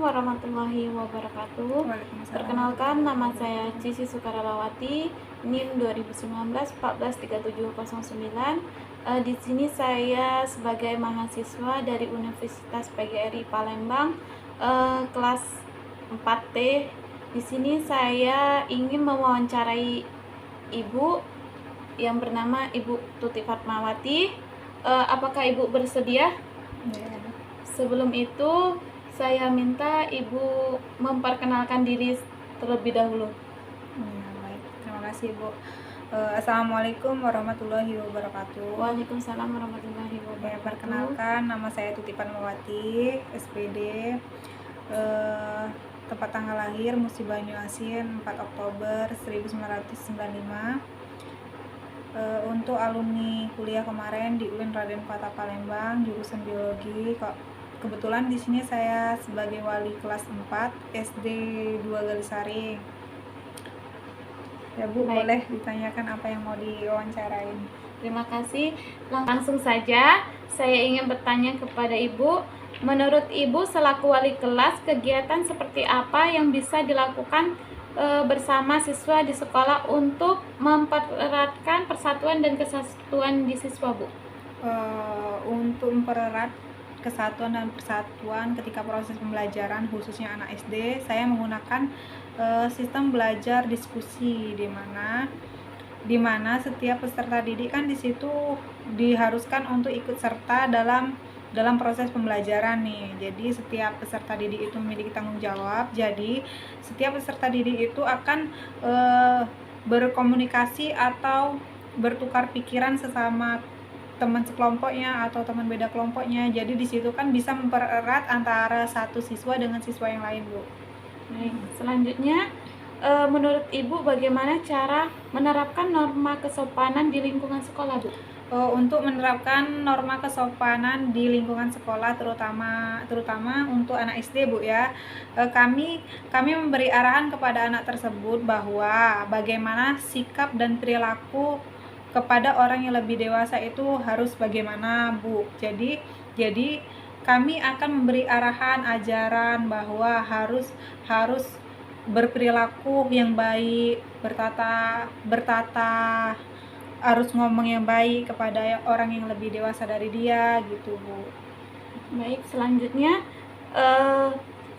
warahmatullahi wabarakatuh. Waalaikumsalam. Perkenalkan, nama saya Cici Sukarelawati, NIM 2019 143709. Di sini saya sebagai mahasiswa dari Universitas PGRI Palembang, kelas 4T. Di sini saya ingin mewawancarai Ibu yang bernama Ibu Tuti Fatmawati. Apakah Ibu bersedia? Ya. Sebelum itu, saya minta Ibu memperkenalkan diri terlebih dahulu. Ya, baik. Terima kasih, Bu. Assalamualaikum warahmatullahi wabarakatuh. Waalaikumsalam warahmatullahi Ya, wabarakatuh. perkenalkan, nama saya Tuti Fatmawati, SPD. Tempat tanggal lahir Musi Banyu Asin 4 Oktober 1995. Untuk alumni kuliah kemarin di UIN Raden Fatah Palembang, jurusan biologi. Kebetulan di sini saya sebagai wali kelas 4 SD 2 Galisari. Ya, Bu, Baik. boleh ditanyakan apa yang mau diwawancarain. Terima kasih. Langsung saja, saya ingin bertanya kepada Ibu. Menurut Ibu selaku wali kelas, kegiatan seperti apa yang bisa dilakukan bersama siswa di sekolah untuk mempereratkan persatuan dan kesatuan di siswa, Bu? Untuk mempererat kesatuan dan persatuan ketika proses pembelajaran khususnya anak SD, saya menggunakan sistem belajar diskusi di mana setiap peserta didik kan di situ diharuskan untuk ikut serta dalam proses pembelajaran nih. Jadi setiap peserta didik itu memiliki tanggung jawab. Jadi setiap peserta didik itu akan berkomunikasi atau bertukar pikiran sesama teman sekelompoknya atau teman beda kelompoknya. Jadi di situ kan bisa mempererat antara satu siswa dengan siswa yang lain, Bu. Baik, selanjutnya menurut Ibu bagaimana cara menerapkan norma kesopanan di lingkungan sekolah, Bu? Untuk menerapkan norma kesopanan di lingkungan sekolah terutama untuk anak SD, Bu ya. Kami memberi arahan kepada anak tersebut bahwa bagaimana sikap dan perilaku kepada orang yang lebih dewasa itu harus bagaimana, Bu. Jadi kami akan memberi arahan ajaran bahwa harus berperilaku yang baik, bertata, harus ngomong yang baik kepada orang yang lebih dewasa dari dia gitu, Bu. Baik, selanjutnya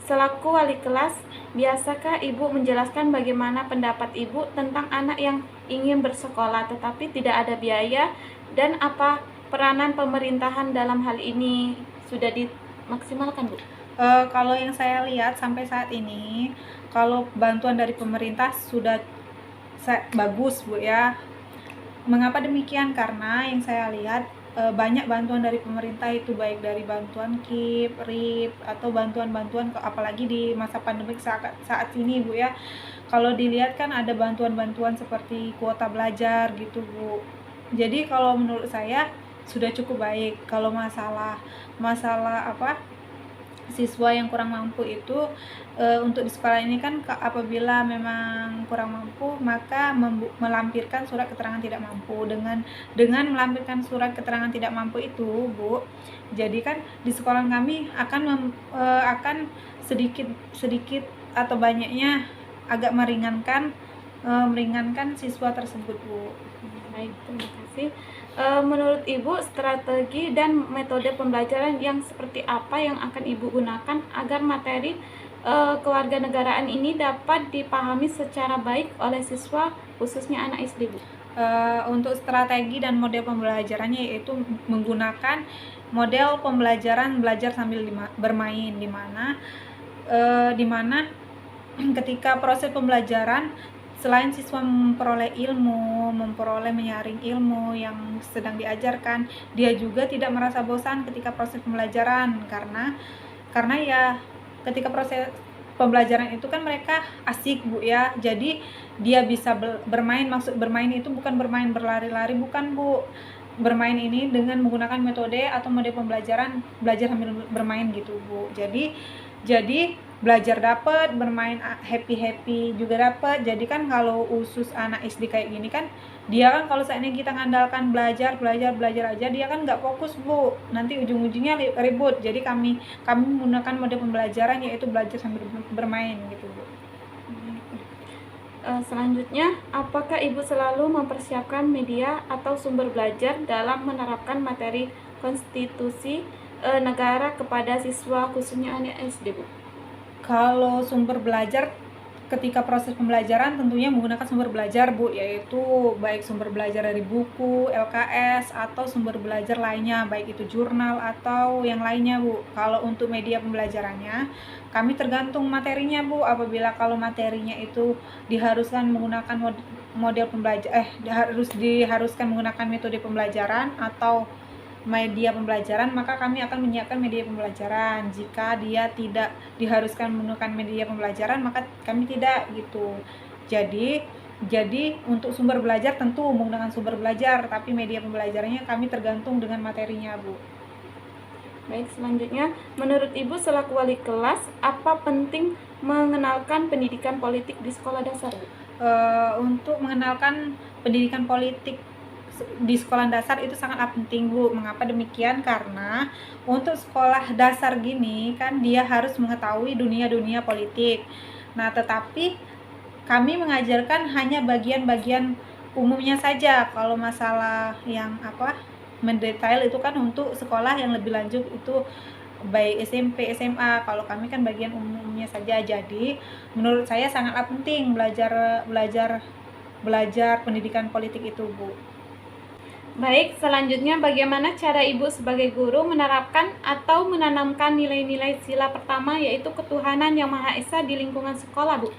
selaku wali kelas, biasakah Ibu menjelaskan bagaimana pendapat Ibu tentang anak yang ingin bersekolah tetapi tidak ada biaya, dan apa peranan pemerintahan dalam hal ini sudah dimaksimalkan, Bu? Kalau yang saya lihat sampai saat ini, kalau bantuan dari pemerintah sudah bagus, Bu ya. Mengapa demikian? Karena yang saya lihat banyak bantuan dari pemerintah itu, baik dari bantuan KIP, RIP, atau bantuan-bantuan apalagi di masa pandemik saat ini, Bu ya. Kalau dilihat kan ada bantuan-bantuan seperti kuota belajar gitu, Bu. Jadi kalau menurut saya sudah cukup baik. Kalau masalah siswa yang kurang mampu itu untuk di sekolah ini kan apabila memang kurang mampu maka melampirkan surat keterangan tidak mampu. Dengan melampirkan surat keterangan tidak mampu itu, Bu, jadi kan di sekolah kami akan sedikit atau banyaknya agak meringankan siswa tersebut, Bu. Baik, terima kasih. Menurut Ibu, strategi dan metode pembelajaran yang seperti apa yang akan Ibu gunakan agar materi kewarganegaraan ini dapat dipahami secara baik oleh siswa, khususnya anak SD, Bu? Untuk strategi dan model pembelajarannya yaitu menggunakan model pembelajaran belajar sambil bermain, di mana ketika proses pembelajaran selain siswa memperoleh menyaring ilmu yang sedang diajarkan, dia juga tidak merasa bosan ketika proses pembelajaran karena ya ketika proses pembelajaran itu kan mereka asik, Bu ya. Jadi dia bisa bermain. Maksud bermain itu bukan bermain berlari-lari, bukan, Bu. Bermain ini dengan menggunakan metode atau mode pembelajaran belajar sambil bermain gitu, Bu. Jadi belajar dapat, bermain happy juga dapat. Jadi kan kalau khusus anak SD kayak gini kan, dia kan kalau seandainya kita ngandalkan belajar aja, dia kan nggak fokus Bu, nanti ujung-ujungnya ribut. Jadi kami menggunakan mode pembelajaran yaitu belajar sambil bermain gitu Bu. Selanjutnya, apakah Ibu selalu mempersiapkan media atau sumber belajar dalam menerapkan materi konstitusi negara kepada siswa khususnya anak SD, Bu? Kalau sumber belajar ketika proses pembelajaran tentunya menggunakan sumber belajar Bu, yaitu baik sumber belajar dari buku, LKS, atau sumber belajar lainnya, baik itu jurnal atau yang lainnya Bu. Kalau untuk media pembelajarannya, kami tergantung materinya Bu. Apabila kalau materinya itu diharuskan menggunakan diharuskan menggunakan metode pembelajaran atau media pembelajaran, maka kami akan menyiapkan media pembelajaran. Jika dia tidak diharuskan menggunakan media pembelajaran, maka kami tidak gitu. Jadi untuk sumber belajar tentu menggunakan sumber belajar, tapi media pembelajarannya kami tergantung dengan materinya Bu. Baik, selanjutnya, menurut Ibu selaku wali kelas, apa penting mengenalkan pendidikan politik di sekolah dasar, Bu? Untuk mengenalkan pendidikan politik di sekolah dasar itu sangatlah penting Bu. Mengapa demikian? Karena untuk sekolah dasar gini kan dia harus mengetahui dunia politik. Nah, tetapi kami mengajarkan hanya bagian-bagian umumnya saja. Kalau masalah yang mendetail itu kan untuk sekolah yang lebih lanjut, itu baik SMP, SMA. Kalau kami kan bagian umumnya saja. Jadi menurut saya sangatlah penting belajar pendidikan politik itu Bu. Baik, selanjutnya bagaimana cara Ibu sebagai guru menerapkan atau menanamkan nilai-nilai sila pertama yaitu ketuhanan yang Maha Esa di lingkungan sekolah, Bu?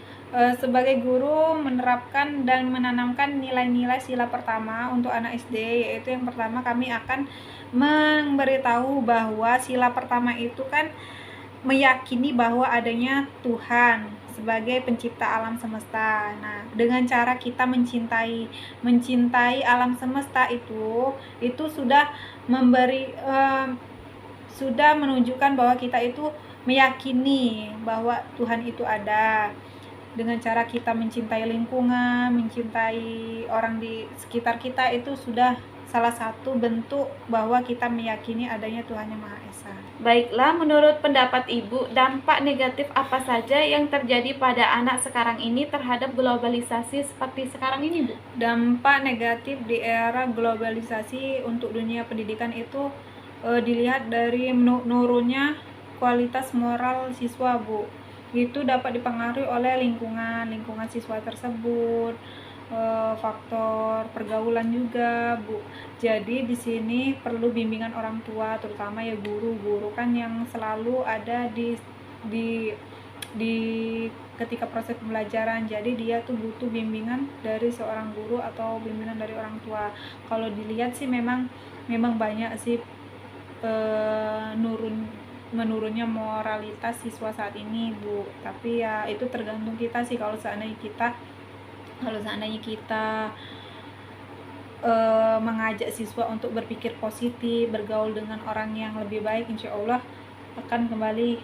Sebagai guru menerapkan dan menanamkan nilai-nilai sila pertama untuk anak SD, yaitu yang pertama kami akan memberitahu bahwa sila pertama itu kan meyakini bahwa adanya Tuhan sebagai pencipta alam semesta. Nah, dengan cara kita mencintai alam semesta itu sudah sudah menunjukkan bahwa kita itu meyakini bahwa Tuhan itu ada. Dengan cara kita mencintai lingkungan, mencintai orang di sekitar kita, itu sudah salah satu bentuk bahwa kita meyakini adanya Tuhan Yang Maha Esa. Baiklah, menurut pendapat Ibu, dampak negatif apa saja yang terjadi pada anak sekarang ini terhadap globalisasi seperti sekarang ini, Bu? Dampak negatif di era globalisasi untuk dunia pendidikan itu dilihat dari menurunnya kualitas moral siswa, Bu. Itu dapat dipengaruhi oleh lingkungan siswa tersebut, faktor pergaulan juga Bu. Jadi di sini perlu bimbingan orang tua, terutama ya guru kan yang selalu ada di ketika proses pembelajaran. Jadi dia tuh butuh bimbingan dari seorang guru atau bimbingan dari orang tua. Kalau dilihat sih memang banyak sih menurunnya moralitas siswa saat ini Bu. Tapi ya itu tergantung kita sih. Kalau seandainya kita mengajak siswa untuk berpikir positif, bergaul dengan orang yang lebih baik, insya Allah akan kembali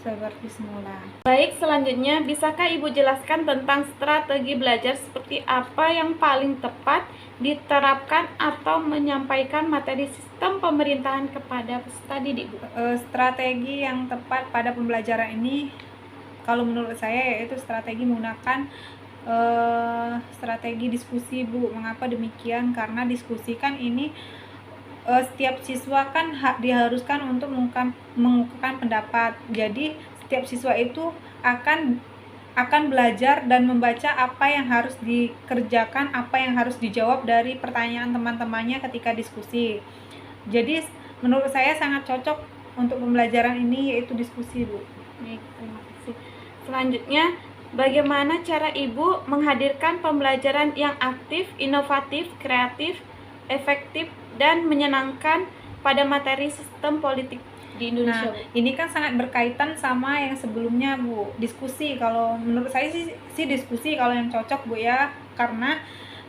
seperti semula. Baik, selanjutnya bisakah Ibu jelaskan tentang strategi belajar seperti apa yang paling tepat diterapkan atau menyampaikan materi sistem pemerintahan kepada peserta didik, Bu? Strategi yang tepat pada pembelajaran ini kalau menurut saya yaitu strategi menggunakan strategi diskusi Bu. Mengapa demikian? Karena diskusi kan ini setiap siswa kan diharuskan untuk mengungkapkan pendapat. Jadi setiap siswa itu akan belajar dan membaca apa yang harus dikerjakan, apa yang harus dijawab dari pertanyaan teman-temannya ketika diskusi. Jadi menurut saya sangat cocok untuk pembelajaran ini yaitu diskusi Bu. Baik, terima kasih. Selanjutnya, bagaimana cara Ibu menghadirkan pembelajaran yang aktif, inovatif, kreatif, efektif, dan menyenangkan pada materi sistem politik di Indonesia? Nah, ini kan sangat berkaitan sama yang sebelumnya Bu, diskusi. Kalau menurut saya sih diskusi kalau yang cocok Bu ya, karena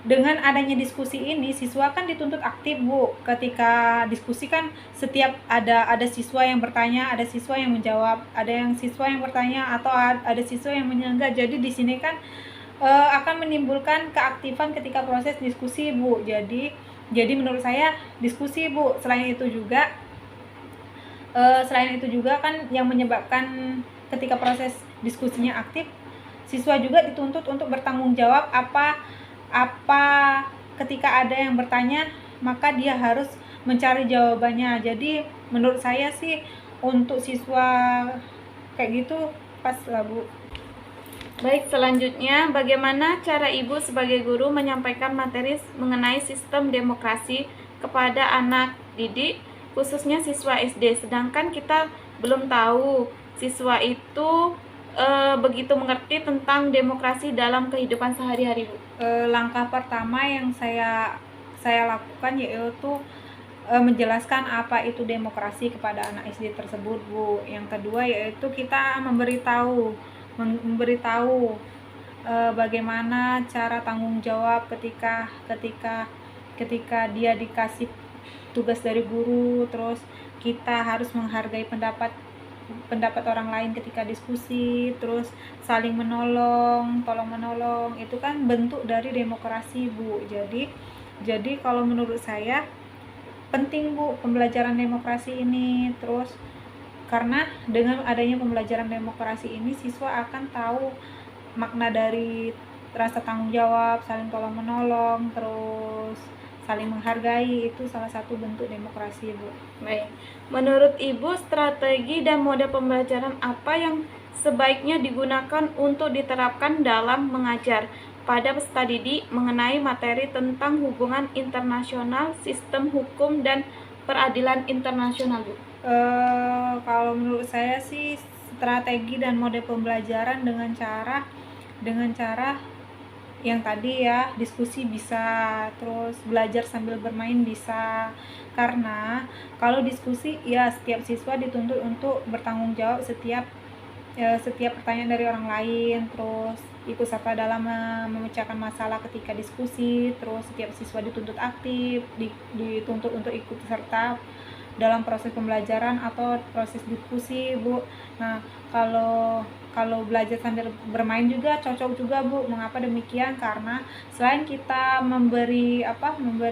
dengan adanya diskusi ini, siswa kan dituntut aktif, Bu. Ketika diskusi kan setiap ada siswa yang bertanya, ada siswa yang menjawab, ada yang siswa yang bertanya atau ada siswa yang menyanggah. Jadi di sini kan akan menimbulkan keaktifan ketika proses diskusi, Bu. Jadi menurut saya diskusi, Bu. Selain itu juga kan yang menyebabkan ketika proses diskusinya aktif, siswa juga dituntut untuk bertanggung jawab apa ketika ada yang bertanya, maka dia harus mencari jawabannya. Jadi menurut saya sih untuk siswa kayak gitu pas lah, Bu. Baik, selanjutnya bagaimana cara Ibu sebagai guru menyampaikan materi mengenai sistem demokrasi kepada anak didik, khususnya siswa SD, sedangkan kita belum tahu siswa itu begitu mengerti tentang demokrasi dalam kehidupan sehari-hari, Bu? Langkah pertama yang saya lakukan yaitu menjelaskan apa itu demokrasi kepada anak SD tersebut, Bu. Yang kedua yaitu kita memberitahu bagaimana cara tanggung jawab ketika dia dikasih tugas dari guru, terus kita harus menghargai pendapat orang lain ketika diskusi, terus saling tolong menolong, itu kan bentuk dari demokrasi, Bu. Jadi kalau menurut saya penting, Bu, pembelajaran demokrasi ini. Terus karena dengan adanya pembelajaran demokrasi ini, siswa akan tahu makna dari rasa tanggung jawab, saling tolong menolong, terus saling menghargai. Itu salah satu bentuk demokrasi, Bu. Baik, menurut Ibu strategi dan mode pembelajaran apa yang sebaiknya digunakan untuk diterapkan dalam mengajar pada peserta didik mengenai materi tentang hubungan internasional, sistem hukum, dan peradilan internasional, Bu? Kalau menurut saya sih strategi dan mode pembelajaran dengan cara yang tadi ya, diskusi bisa, terus belajar sambil bermain bisa. Karena kalau diskusi ya setiap siswa dituntut untuk bertanggung jawab setiap pertanyaan dari orang lain, terus ikut serta dalam memecahkan masalah ketika diskusi, terus setiap siswa dituntut aktif, dituntut untuk ikut serta dalam proses pembelajaran atau proses diskusi, Bu. Nah, kalau belajar sambil bermain juga cocok juga, Bu. Mengapa demikian? Karena selain kita memberi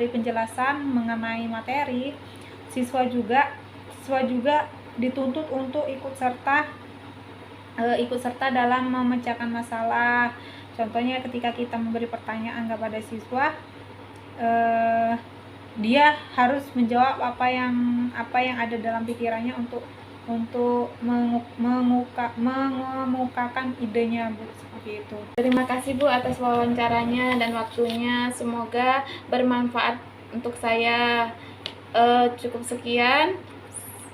penjelasan mengenai materi, siswa juga dituntut untuk ikut serta dalam memecahkan masalah. Contohnya ketika kita memberi pertanyaan kepada siswa, dia harus menjawab apa yang ada dalam pikirannya untuk mengemukakan idenya, Bu, seperti itu. Terima kasih, Bu, atas wawancaranya dan waktunya. Semoga bermanfaat untuk saya. Cukup sekian.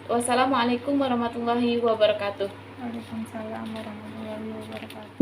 Wassalamualaikum warahmatullahi wabarakatuh. Waalaikumsalam warahmatullahi wabarakatuh.